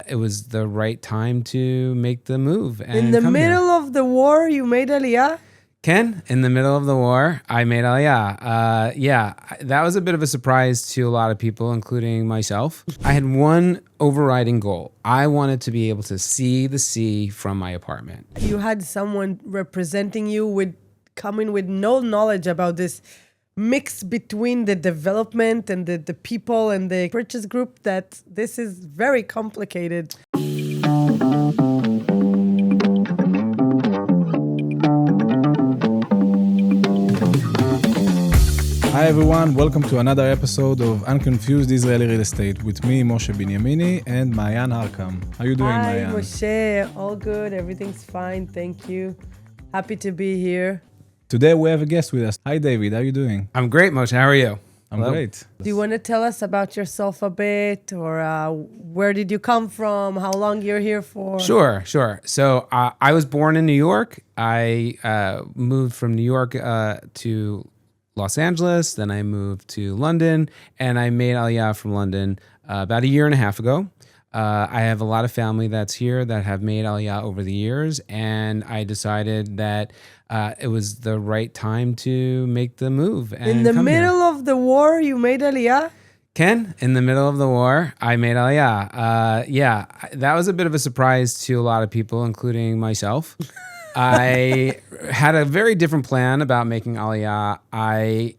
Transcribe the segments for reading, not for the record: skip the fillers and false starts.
it was the right time to make the move. And in the middle of the war, you made Aliyah? Ken, in the middle of the war, I made Aliyah. Yeah, that was a bit of a surprise to a lot of people, including myself. I had one overriding goal. I wanted to be able to see the sea from my apartment. You had someone representing you coming with no knowledge about this mix between the development and the people and the purchase group, that this is very complicated. Hi everyone, welcome to another episode of Unconfused Israeli Real Estate with me, Moshe Binyamini, and Maayan Harkham. How are you doing, Hi, Maayan? Moshe. All good. Everything's fine. Thank you. Happy to be here. Today we have a guest with us. Hi David, how are you doing? I'm great, Moshe. How are you? I'm Hello. great. Do you want to tell us about yourself a bit, or where did you come from? How long you're here for? Sure. So I was born in New York. I moved from New York to Los Angeles. Then I moved to London, and I made Aliyah from London about a year and a half ago. I have a lot of family that's here that have made Aliyah over the years, and I decided that it was the right time to make the move. And in the middle of the war, you made Aliyah? Ken, in the middle of the war, I made Aliyah. Yeah, that was a bit of a surprise to a lot of people, including myself. I had a very different plan about making Aliyah. I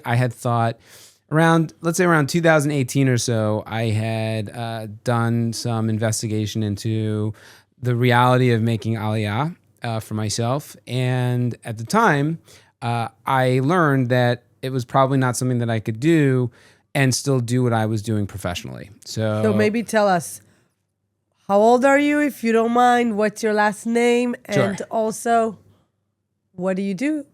had thought around 2018 or so, I had done some investigation into the reality of making Aliyah for myself. And at the time, I learned that it was probably not something that I could do and still do what I was doing professionally. So maybe tell us, how old are you, if you don't mind? What's your last name? And also, what do you do?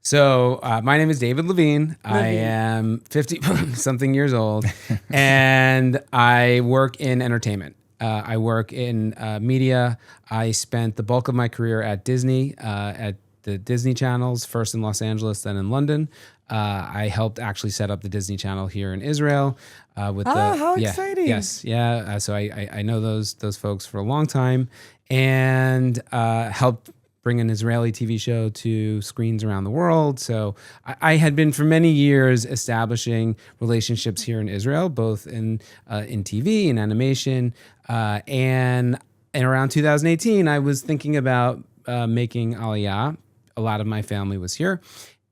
So my name is David Levine. I am 50-something years old, and I work in entertainment. I work in media. I spent the bulk of my career at Disney, at the Disney channels, first in Los Angeles, then in London. I helped actually set up the Disney Channel here in Israel. How exciting! Yes, yeah. So I know those folks for a long time, and helped bring an Israeli TV show to screens around the world. So I had been for many years establishing relationships here in Israel, both in TV and animation. And around 2018, I was thinking about making Aliyah. A lot of my family was here.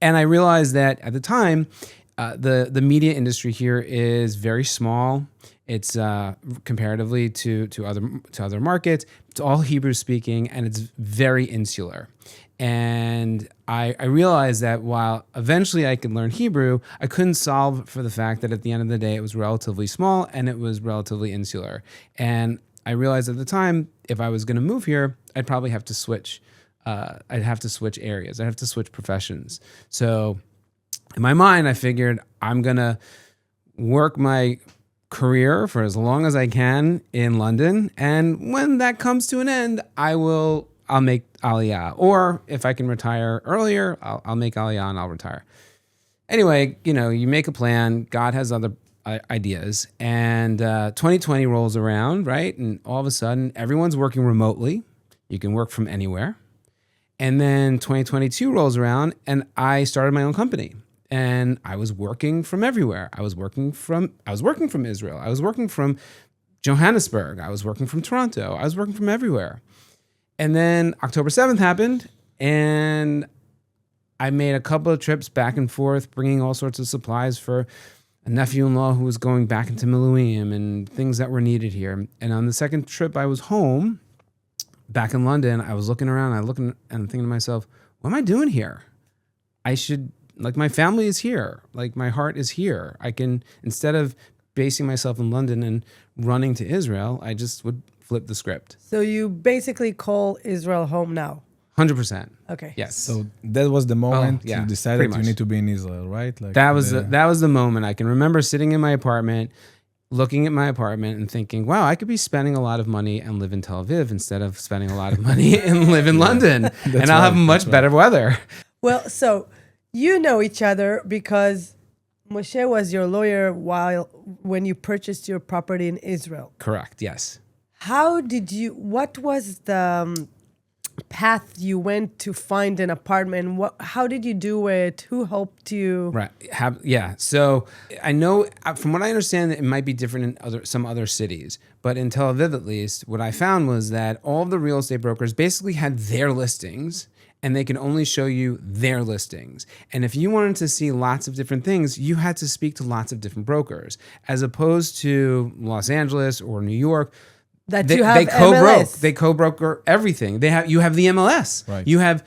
And I realized that at the time, the media industry here is very small. It's comparatively to other markets. It's all Hebrew speaking, and it's very insular. And I realized that while eventually I could learn Hebrew, I couldn't solve for the fact that at the end of the day, it was relatively small and it was relatively insular. And I realized at the time, if I was going to move here, I'd probably have to switch. I'd have to switch areas. I'd have to switch professions. So in my mind, I figured I'm going to work my career for as long as I can in London. And when that comes to an end, I'll make Aliyah. Or if I can retire earlier, I'll make Aliyah and I'll retire. Anyway, you make a plan. God has other ideas. And 2020 rolls around, right? And all of a sudden, everyone's working remotely. You can work from anywhere. And then 2022 rolls around, and I started my own company. And I was working from everywhere. I was working from Israel. I was working from Johannesburg. I was working from Toronto. I was working from everywhere. And then October 7th happened, and I made a couple of trips back and forth, bringing all sorts of supplies for a nephew-in-law who was going back into Miluim and things that were needed here. And on the second trip, I was home, back in London. I was looking around, and thinking to myself, what am I doing here? My family is here. My heart is here. I can, instead of basing myself in London and running to Israel, I just would flip the script. So you basically call Israel home now? 100%. Okay. Yes. So that was the moment you decided pretty you need to be in Israel, right? That was the moment. I can remember sitting in my apartment, looking at my apartment and thinking, wow, I could be spending a lot of money and live in Tel Aviv instead of spending a lot of money and live in London. And I'll have much better weather. Well, so you know each other because Moshe was your lawyer when you purchased your property in Israel. Correct. Yes. What was the path you went to find an apartment? How did you do it? Who helped you? Right. Yeah. So I know from what I understand, it might be different in some other cities, but in Tel Aviv, at least, what I found was that all of the real estate brokers basically had their listings, and they can only show you their listings. And if you wanted to see lots of different things, you had to speak to lots of different brokers, as opposed to Los Angeles or New York. They co-broke. MLS. They co-broker everything. You have the MLS. Right. You have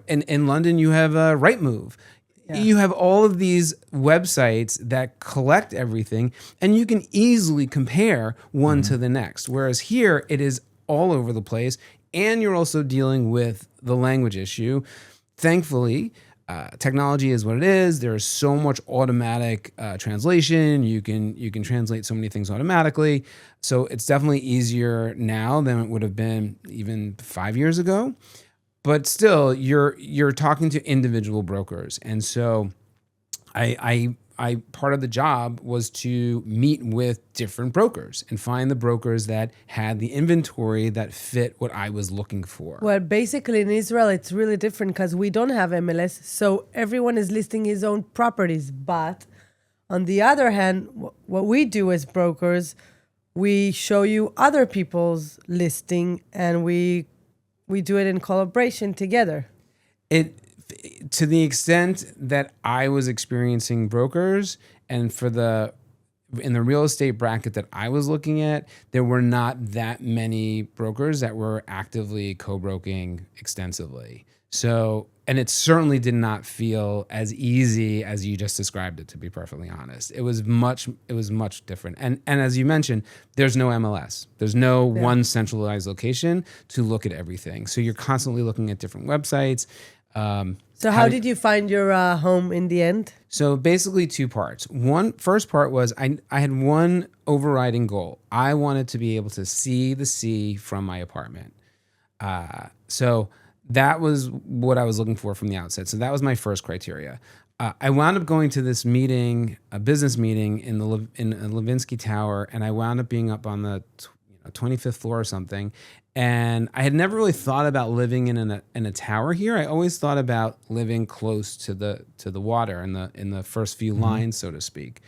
in London you have Rightmove. Yeah. You have all of these websites that collect everything, and you can easily compare one to the next. Whereas here it is all over the place, and you're also dealing with the language issue. Thankfully, technology is what it is. There's so much automatic translation. You can translate so many things automatically. So it's definitely easier now than it would have been even 5 years ago. But still, you're talking to individual brokers, and so I part of the job was to meet with different brokers and find the brokers that had the inventory that fit what I was looking for. Well, basically in Israel, it's really different because we don't have MLS. So everyone is listing his own properties. But on the other hand, what we do as brokers, we show you other people's listing, and we do it in collaboration together. To the extent that I was experiencing brokers, and in the real estate bracket that I was looking at, there were not that many brokers that were actively co-broking extensively. So, and it certainly did not feel as easy as you just described it, to be perfectly honest. It was much different. And as you mentioned, there's no MLS. There's no one centralized location to look at everything. So you're constantly looking at different websites. So how did you find your home in the end? So basically two parts. First part was I had one overriding goal. I wanted to be able to see the sea from my apartment. So that was what I was looking for from the outset. So that was my first criteria. I wound up going to this meeting, a business meeting in Levinsky Tower, and I wound up being up on the 25th floor or something. And I had never really thought about living in a tower here. I always thought about living close to the water in the first few lines, so to speak.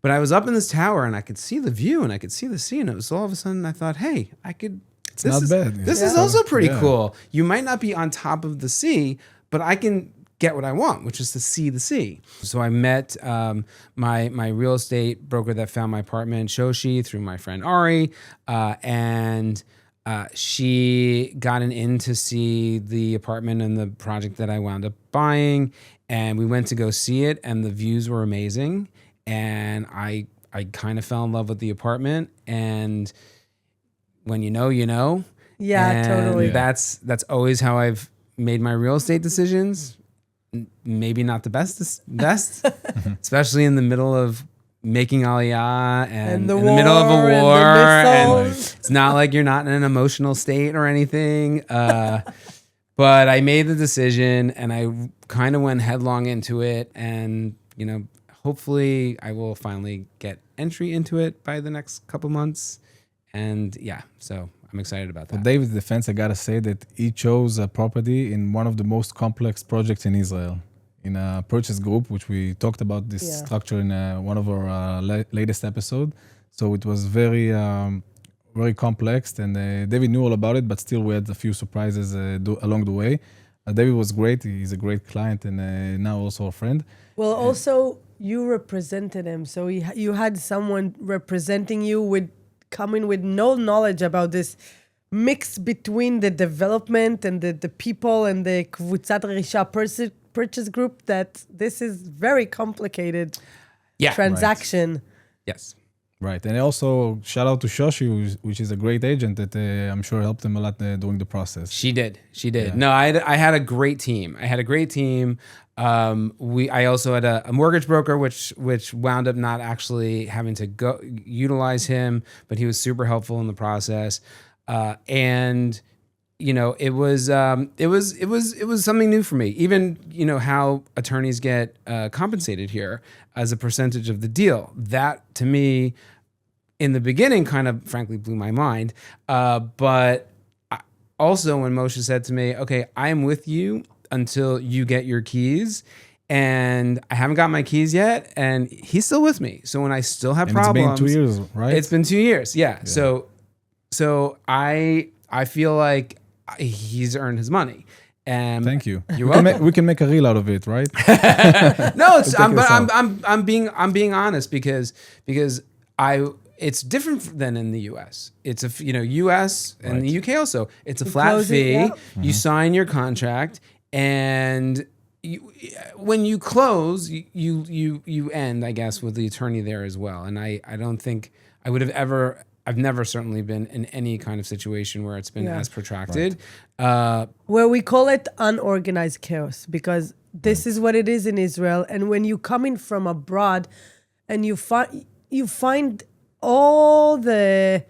But I was up in this tower and I could see the view and I could see the sea, and it was all of a sudden I thought, hey, It's not bad. This is also pretty cool. You might not be on top of the sea, but I can get what I want, which is to see the sea. So I met my real estate broker that found my apartment, Shoshi, through my friend Ari, and she got an in to see the apartment and the project that I wound up buying, and we went to go see it, and the views were amazing, and I kind of fell in love with the apartment, and when you know, you know. Yeah, and totally. That's always how I've made my real estate decisions. Maybe not the best, especially in the middle of making Aliyah and in the middle of a war. And it's not like you're not in an emotional state or anything. But I made the decision and I kind of went headlong into it. And, hopefully I will finally get entry into it by the next couple months. And yeah, so I'm excited about that. For David's defense, I gotta say that he chose a property in one of the most complex projects in Israel, in a purchase group, which we talked about this structure in one of our latest episode. So it was very, very complex, and David knew all about it, but still we had a few surprises along the way. David was great. He's a great client and now also a friend. Well, also you represented him, so you had someone representing you coming with no knowledge about this mix between the development and the people and the Kvutzat Risha purchase group, that this is very complicated transaction. Right. Yes. Right. And also shout out to Shoshi, which is a great agent that I'm sure helped him a lot during the process. She did. Yeah. No, I had a great team. I also had a mortgage broker, which wound up not actually having to go utilize him, but he was super helpful in the process. And it was something new for me. Even, how attorneys get compensated here as a percentage of the deal. That to me, in the beginning, kind of frankly blew my mind. But also when Moshe said to me, okay, I'm with you until you get your keys. And I haven't got my keys yet, and he's still with me. So when I still have problems, it's been 2 years, right? It's been 2 years, yeah. So I feel like he's earned his money. And thank you. You're welcome. We can make a reel out of it, right? No, I'm being honest because it's different than in the U.S. It's U.S. and the U.K. also. It's a flat fee. You sign your contract, and when you close, you end, I guess, with the attorney there as well. And I don't think I would have ever. I've never certainly been in any kind of situation where it's been as protracted. Where we call it unorganized chaos, because this is what it is in Israel. And when you come in from abroad, and you find all the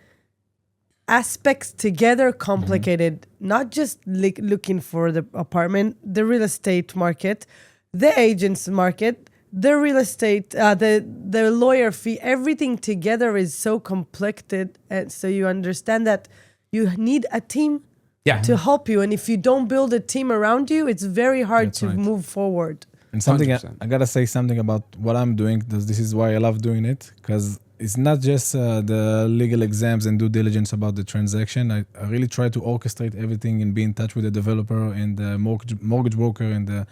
aspects together complicated, not just looking for the apartment, the real estate market, the agents market, the real estate, the lawyer fee, everything together is so complected. And so you understand that you need a team to help you. And if you don't build a team around you, it's very hard to move forward. And something I gotta say something about what I'm doing. This is why I love doing it, because it's not just the legal exams and due diligence about the transaction. I really try to orchestrate everything and be in touch with the developer and the mortgage broker and the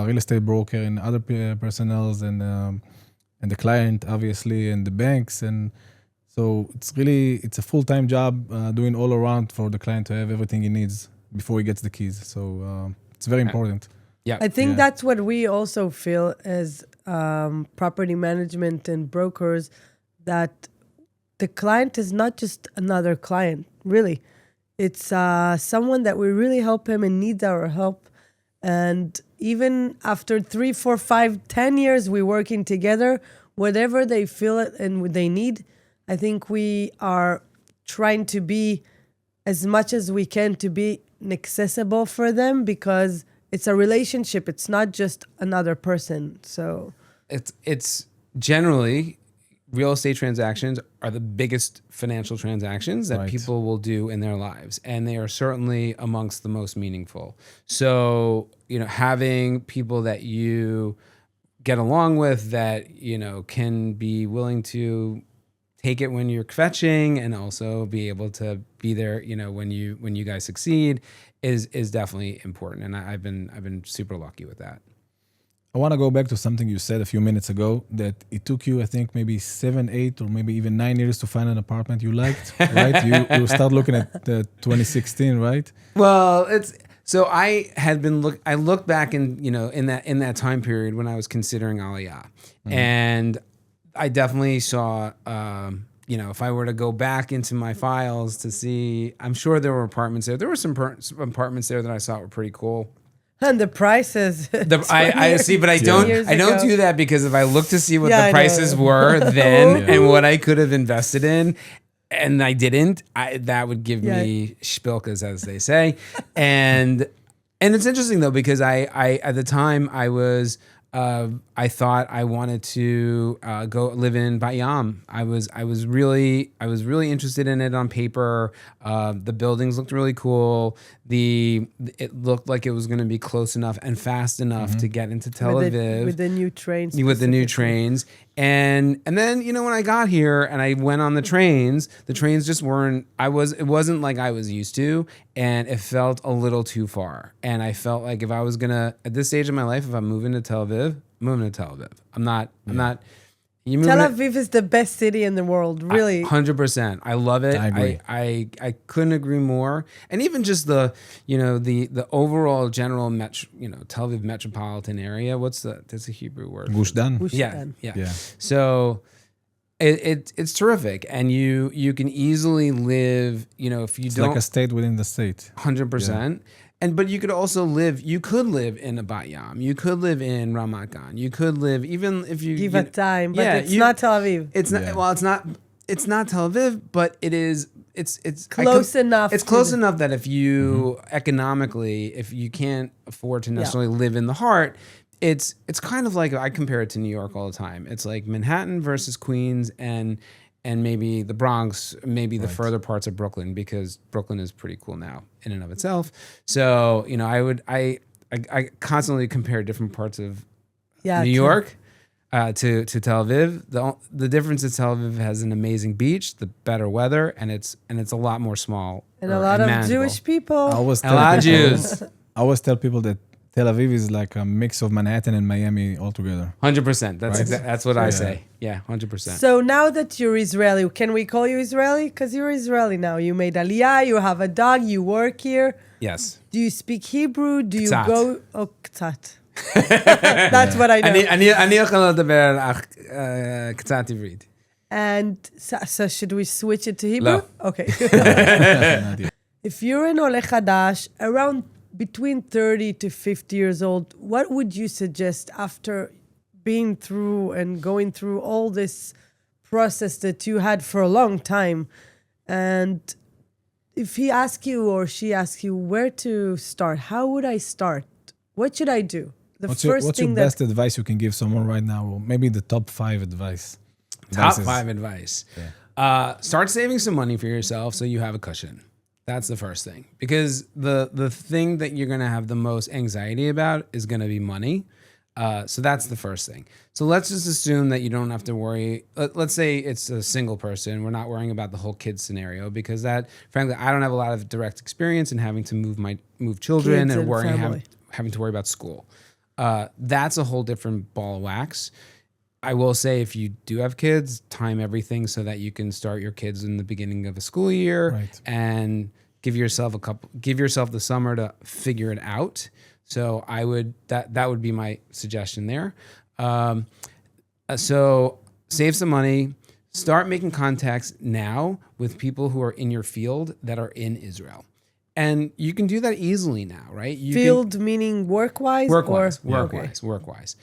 real estate broker and other personnels and the client, obviously, and the banks. And so it's a full-time job doing all around for the client to have everything he needs before he gets the keys. So it's very important. Yeah, I think that's what we also feel as property management and brokers, that the client is not just another client, really. It's someone that we really help him and needs our help. And even after 3, 4, 5, 10 years, we're working together, whatever they feel it and what they need, I think we are trying to be as much as we can to be accessible for them, because it's a relationship. It's not just another person. So it's generally, real estate transactions are the biggest financial transactions that people will do in their lives. And they are certainly amongst the most meaningful. So, having people that you get along with that, can be willing to take it when you're kvetching and also be able to be there, when you guys succeed is definitely important. And I've been super lucky with that. I want to go back to something you said a few minutes ago, that it took you, I think, maybe 7, 8, or maybe even 9 years to find an apartment you liked, right? You start looking at 2016, right? Well, so I looked back in that time period when I was considering Aliyah, and I definitely saw, if I were to go back into my files to see, I'm sure there were apartments there. There were some apartments there that I saw were pretty cool. And the prices. I see, but I don't do that, because if I look to see what the prices were then and what I could have invested in, and I didn't, that would give me spilkas, as they say. And it's interesting though, because I at the time I thought I wanted to go live in Bat Yam. I was really interested in it on paper. The buildings looked really cool. It looked like it was going to be close enough and fast enough to get into Tel Aviv with the new trains. With the new trains, and then when I got here and I went on the trains just weren't. It wasn't like I was used to, and it felt a little too far. And I felt like if I was gonna, at this stage of my life, if I'm moving to Tel Aviv, I'm moving to Tel Aviv. I'm not. Tel Aviv is the best city in the world, really. 100%. I love it. I agree. I couldn't agree more. And even just the overall general Tel Aviv metropolitan area. That's a Hebrew word. Gush Dan. Yeah. So it's terrific, and you can easily live. If you It's don't, like a state within the state. 100%. But you could also live in a Bat Yam. You could live in Ramat Gan. You could live, even if you give it time, but it's not Tel Aviv. It's not. Yeah. Well, it's not. it's not Tel Aviv, but it is. It's Close enough It's to close the- enough that if you economically, if you can't afford to necessarily live in the heart, it's kind of like I compare it to New York all the time. It's like Manhattan versus Queens and maybe the Bronx, maybe the further parts of Brooklyn, because Brooklyn is pretty cool now in and of itself. So I constantly compare different parts of New true. York to Tel Aviv. The difference is Tel Aviv has an amazing beach, the better weather, and it's a lot more small And a lot of Jewish people. I always A lot of people- Jews. I always tell people that Tel Aviv is like a mix of Manhattan and Miami altogether. 100%. That's Right? that's what I Yeah. say. Yeah, 100%. So now that you're Israeli, can we call you Israeli? Because you're Israeli now. You made Aliyah, you have a dog, you work here. Yes. Do you speak Hebrew? Do you קצת. go... Oh, קצת. That's what I know. אני יכול לדבר קצת עברית. And so should we switch it to Hebrew? No. Okay. Not yet. If you're an Ole Chadash, around between 30 to 50 years old, what would you suggest after being through and going through all this process that you had for a long time? And if he asks you or she asks you where to start, how would I start? What should I do? The What's your first thing best advice you can give someone right now? Or maybe the top 5 advice. Top Advices. 5 advice. Start saving some money for yourself so you have a cushion. That's the first thing. Because the thing that you're going to have the most anxiety about is going to be money. So that's the first thing. So let's just assume that you don't have to worry. Let's say it's a single person. We're not worrying about the whole kid scenario, because that, frankly, I don't have a lot of direct experience in having to move children Kids and and worrying family. having to worry about school. That's a whole different ball of wax. I will say, if you do have kids, time everything so that you can start your kids in the beginning of a school year, Right. and give yourself the summer to figure it out. So that would be my suggestion there. So save some money, start making contacts now with people who are in your field that are in Israel. And you can do that easily now, right? You Field meaning work-wise? Work-wise.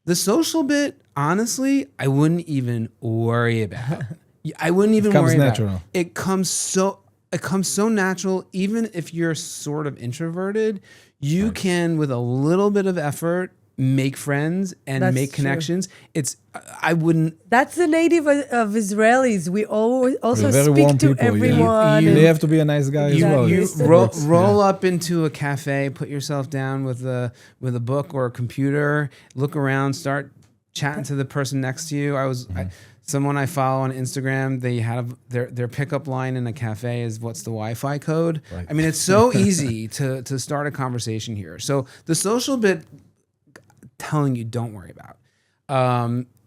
The social bit, honestly, I wouldn't even worry about. I wouldn't even comes worry about. natural. It comes so natural. Even if you're sort of introverted, you can, with a little bit of effort, make friends and That's make true. connections. I wouldn't. That's the native of Israelis. We always also We're very speak warm to people, yeah. everyone. You- and- They have to be a nice guy as well. You Exactly. roll up into a cafe, put yourself down with a book or a computer, look around, start chatting to the person next to you. Someone I follow on Instagram, they have their pickup line in a cafe is, "What's the Wi-Fi code?" Right. I mean, it's so easy to start a conversation here. So the social bit, telling you, don't worry about.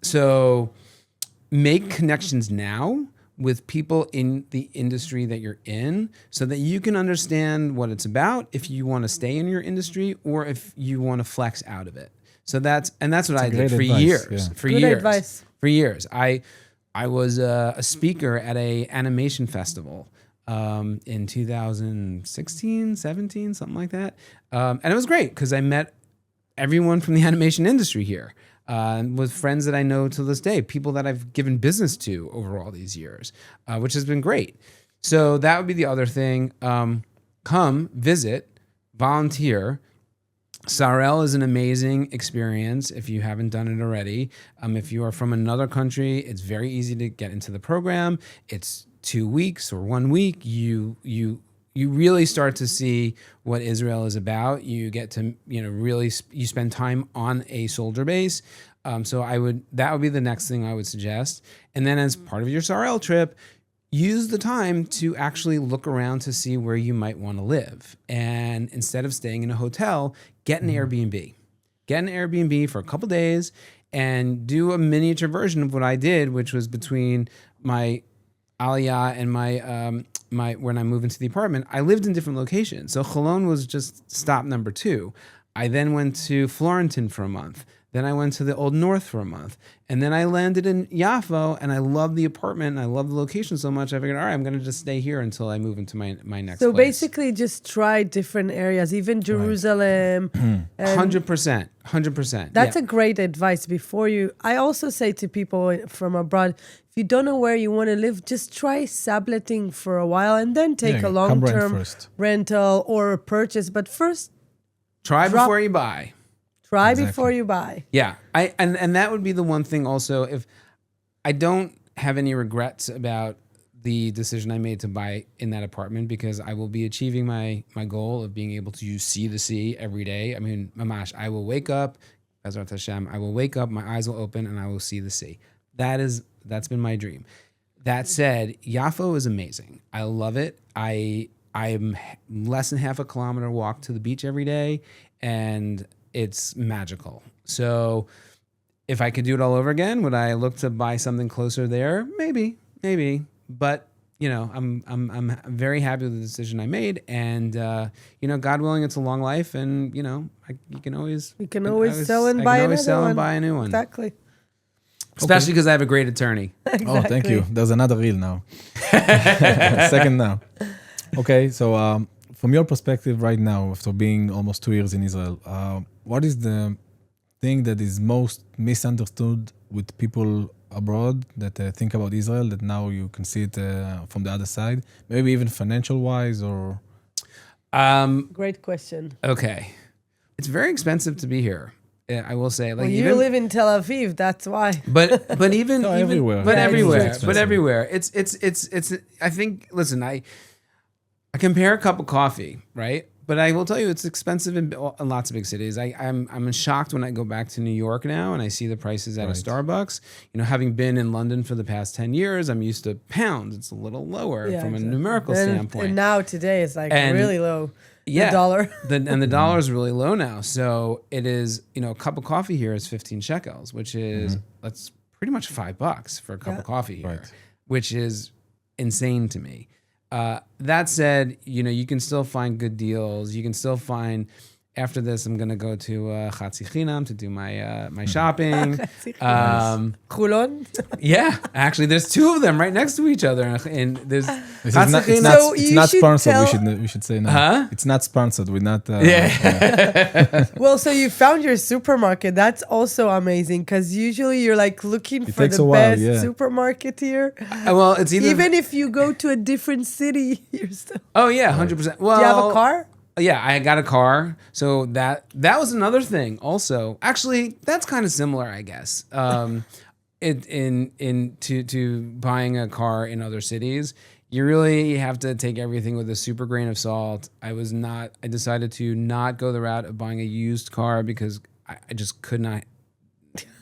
So make connections now with people in the industry that you're in, so that you can understand what it's about, if you want to stay in your industry or if you want to flex out of it. So that's what I did great for advice, years. yeah. For Good years. advice. For years. I was a speaker at a animation festival in 2016, 17, something like that. And it was great because I met everyone from the animation industry here, with friends that I know to this day, people that I've given business to over all these years, which has been great. So that would be the other thing. Come, visit, volunteer. Sarel is an amazing experience if you haven't done it already. If you are from another country, it's very easy to get into the program. It's 2 weeks or 1 week. You really start to see what Israel is about. You get to, really, you spend time on a soldier base. So that would be the next thing I would suggest. And then as part of your Sarel trip, use the time to actually look around to see where you might want to live. And instead of staying in a hotel, get an Airbnb. Get an Airbnb for a couple days and do a miniature version of what I did, which was between my Aliyah and my when I moved into the apartment, I lived in different locations. So Cologne was just stop number 2. I then went to Florentin for a month. Then I went to the Old North for a month. And then I landed in Yafo, and I loved the apartment, and I loved the location so much, I figured, all right, I'm going to just stay here until I move into my next So place. basically just try different areas, even Jerusalem. and 100%. 100%. That's a great advice before you. I also say to people from abroad, if you don't know where you want to live, just try subletting for a while and then take a come rent long-term first. rental or a purchase. But first, Try Drop- before you buy. try Exactly. before you buy. Yeah, and that would be the one thing also. If I don't have any regrets about the decision I made to buy in that apartment, because I will be achieving my goal of being able to see the sea every day. I mean, mamash, I will wake up, Bezrat Hashem, I will wake up, my eyes will open, and I will see the sea. That's been my dream. That said, Yafo is amazing. I love it. I'm less than half a kilometer walk to the beach every day, and it's magical. So if I could do it all over again, would I look to buy something closer there? Maybe. But I'm very happy with the decision I made, and God willing, it's a long life, and you can always sell and buy a new one. Exactly. Especially because I have a great attorney. Oh, thank you. There's another reel now. Second now. Okay, so from your perspective right now, after being almost 2 years in Israel, what is the thing that is most misunderstood with people abroad that think about Israel, that now you can see it from the other side? Maybe even financial-wise or... Great question. Okay. It's very expensive to be here. I will say, like, Well, you live in Tel Aviv, that's why. but even everywhere. but Yeah, everywhere, it's but everywhere. It's. I think. Listen, I compare a cup of coffee, right? But I will tell you, it's expensive in lots of big cities. I'm shocked when I go back to New York now and I see the prices at a Starbucks. Having been in London for the past 10 years, I'm used to pounds. It's a little lower from a numerical standpoint. And now today it's like really low. Yeah, the dollar. and the dollar is really low now. So it is, a cup of coffee here is 15 shekels, which is that's pretty much $5 for a cup of coffee here, which is insane to me. That said, you can still find good deals. You can still find. After this, I'm gonna go to Chatzi Chinam to do my shopping. Chulon. Yeah, actually, there's two of them right next to each other, and there's It's Chatzi not, Chinam. So you not should sponsored. tell- We should say no. Huh? It's not sponsored. We're not. Well, so you found your supermarket. That's also amazing because usually you're like looking for takes the a while, best yeah. supermarket here. Well, it's either Even if you go to a different city, you're still. Oh yeah, 100%. Well, Do you have a car? Yeah, I got a car. So that was another thing also. Actually, that's kind of similar, I guess. To buying a car in other cities, you really have to take everything with a super grain of salt. I decided to not go the route of buying a used car because I just could not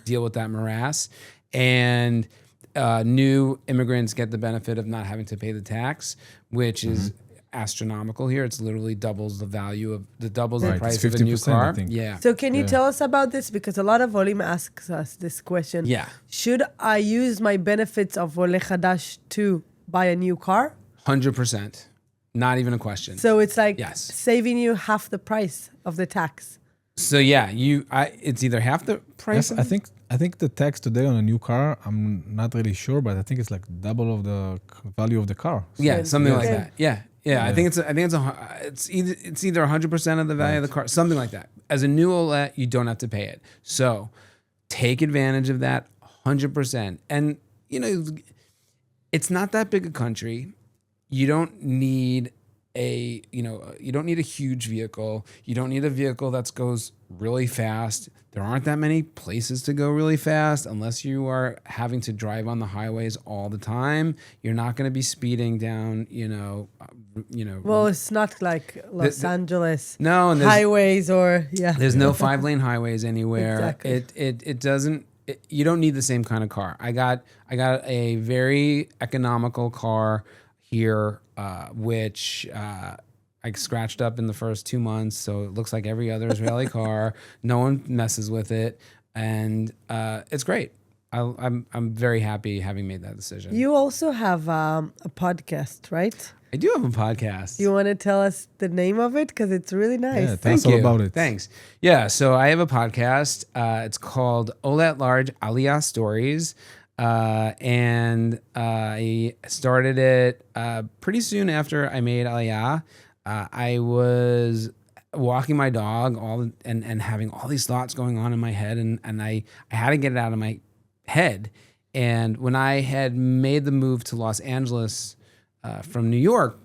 deal with that morass. And new immigrants get the benefit of not having to pay the tax, which is astronomical here. It's literally doubles the price of a new 50%, car. I think. Yeah. So can you tell us about this? Because a lot of Olim asks us this question. Yeah. Should I use my benefits of Ole Chadash to buy a new car? 100%. Not even a question. So it's like Yes. saving you half the price of the tax. So yeah, it's either half the price. Yes, I think the tax today on a new car, I'm not really sure, but I think it's like double of the value of the car. So Yeah, something like Okay. that. Yeah. I think it's either 100% of the value of the car, something like that. As a new Olet, you don't have to pay it. So take advantage of that 100%. And it's not that big a country. You don't need a huge vehicle. You don't need a vehicle that goes really fast. There aren't that many places to go really fast unless you are having to drive on the highways all the time. You're not going to be speeding down, Well, it's not like Los Angeles No, and highways or there's no 5-lane highways anywhere. Exactly. It doesn't. You don't need the same kind of car. I got a very economical car here, which I scratched up in the first 2 months, so it looks like every other Israeli car. No one messes with it, and it's great. I'm very happy having made that decision. You also have a podcast, right? I do have a podcast. You want to tell us the name of it? Because it's really nice. Yeah, tell us all about it. Thanks. Yeah, so I have a podcast. It's called Ola at Large Aliyah Stories. And I started it pretty soon after I made Aliyah. I was walking my dog and having all these thoughts going on in my head, and I had to get it out of my head. And when I had made the move to Los Angeles from New York,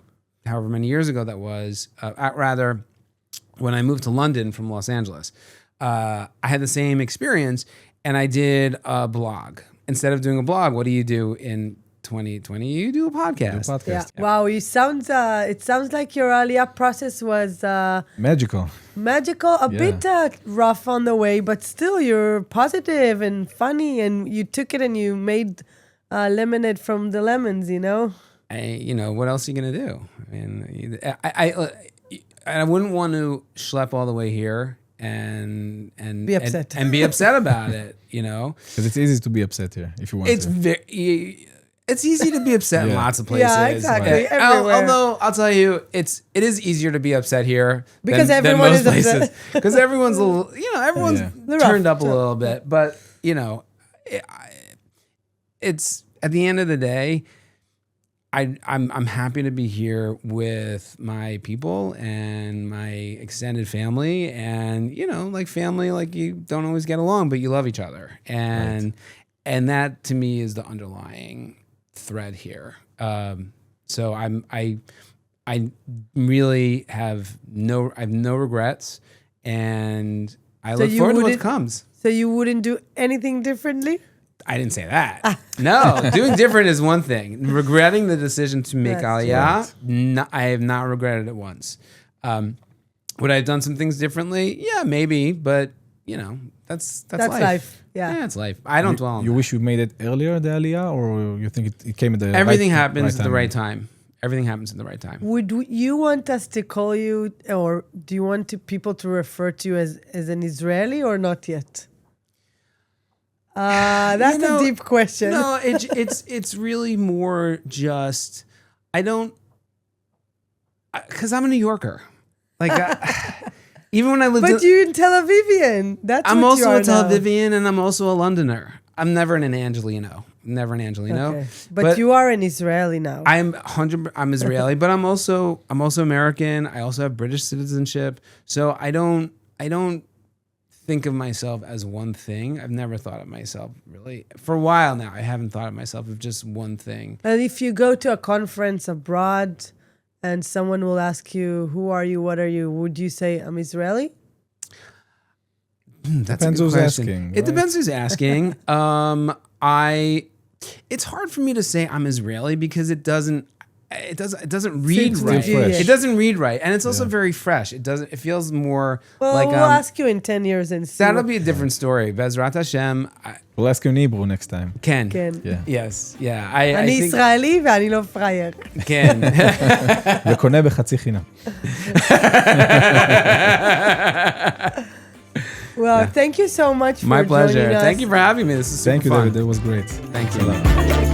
however many years ago that was, rather, when I moved to London from Los Angeles, I had the same experience, and I did a blog. Instead of doing a blog, what do you do in 2020? You do a podcast. Yeah. Wow, it sounds like your Aliyah process was Magical. a bit rough on the way, but still you're positive and funny, and you took it and you made lemonade from the lemons, What else are you gonna do? I mean, I wouldn't want to schlep all the way here and be upset and be upset about it, Because it's easy to be upset here if you want to. It's easy to be upset in lots of places. Yeah, exactly. Everywhere. Although I'll tell you, it is easier to be upset here because than everyone most is places. upset. Because everyone's a little, everyone's turned up a little bit. But it's at the end of the day, I'm happy to be here with my people and my extended family, and like family, like you don't always get along, but you love each other, and that to me is the underlying thread here. So I really have no regrets, and I look forward to what comes. So you wouldn't do anything differently? I didn't say that. No, doing different is one thing. Regretting the decision to make Aliyah, I have not regretted it once. Would I have done some things differently? Yeah, maybe, but that's life. Yeah, it's life. I don't dwell on You that. wish you made it earlier, the Aliyah, or you think it came at the Everything happens at the right time. Everything happens at the right time. Would you want us to call you, or do you want people to refer to you as an Israeli, or not yet? That's a deep question. No, it's really more just because I'm a New Yorker. Like even when I lived, but you're in Tel Avivian. I'm also a Tel now. Avivian, and I'm also a Londoner. I'm never an Angelino. Never an Angelino. Okay. But you are an Israeli now. I'm Israeli, but I'm also American. I also have British citizenship. So I don't think of myself as one thing. I've never thought of myself really for a while now. I haven't thought of myself as just one thing. And if you go to a conference abroad and someone will ask you, who are you, what are you, would you say I'm Israeli? That's depends a good who's question. asking. It depends who's asking. It's hard for me to say I'm Israeli because it doesn't read Seems right. fresh. It doesn't read right, and it's also very fresh. It feels more Well, like we'll ask you in 10 years and see. that'll be a different story. Bezrat Hashem, We'll ask you in Hebrew next time. Ken. Yeah. Yes. Yeah. אני think ישראלי ואני לא פראייר. Ken. וקונה בחצי חינם. Well, thank you so much for My pleasure. joining us. Thank you for having me. This is super Thank you, fun. David. That was great. Thank you. Thanks a lot.